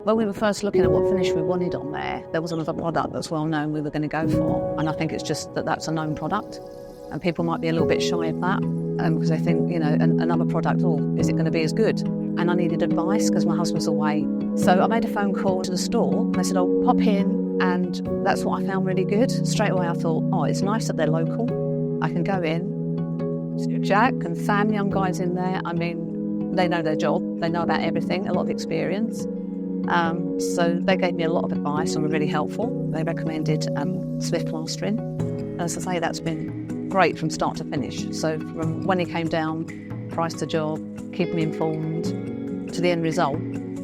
When we were first looking at what finish we wanted on there was another product that's well known we were going to go for, and I think it's just that that's a known product, and people might be a little bit shy of that because they think, another product, is it going to be as good? And I needed advice because my husband's away. So I made a phone call to the store. They said, pop in, and that's what I found really good. Straight away I thought, it's nice that they're local. I can go in. Jack and Sam, young guys in there, they know their job. They know about everything, a lot of experience. So they gave me a lot of advice and were really helpful. They recommended Smith Plastering. As I say, that's been great from start to finish. So from when he came down, priced the job, keep me informed, to the end result,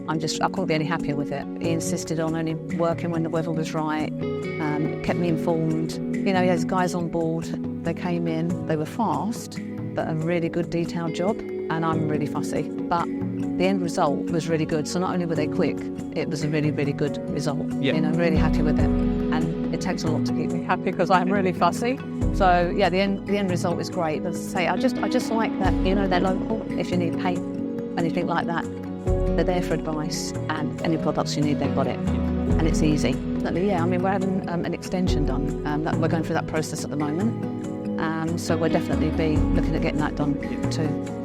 I couldn't be any happier with it. He insisted on only working when the weather was right, kept me informed. He has guys on board. They came in, they were fast, but a really good detailed job, and I'm really fussy. But the end result was really good. So not only were they quick, it was a really, really good result. Yeah. Really happy with it. And it takes a lot to keep me happy because I'm really fussy. So yeah, the end result is great. As I say, I just like that, they're local. If you need paint, anything like that, they're there for advice, and any products you need, they've got it. And it's easy. Yeah, we're having an extension done. We're going through that process at the moment. So we'll definitely be looking at getting that done too.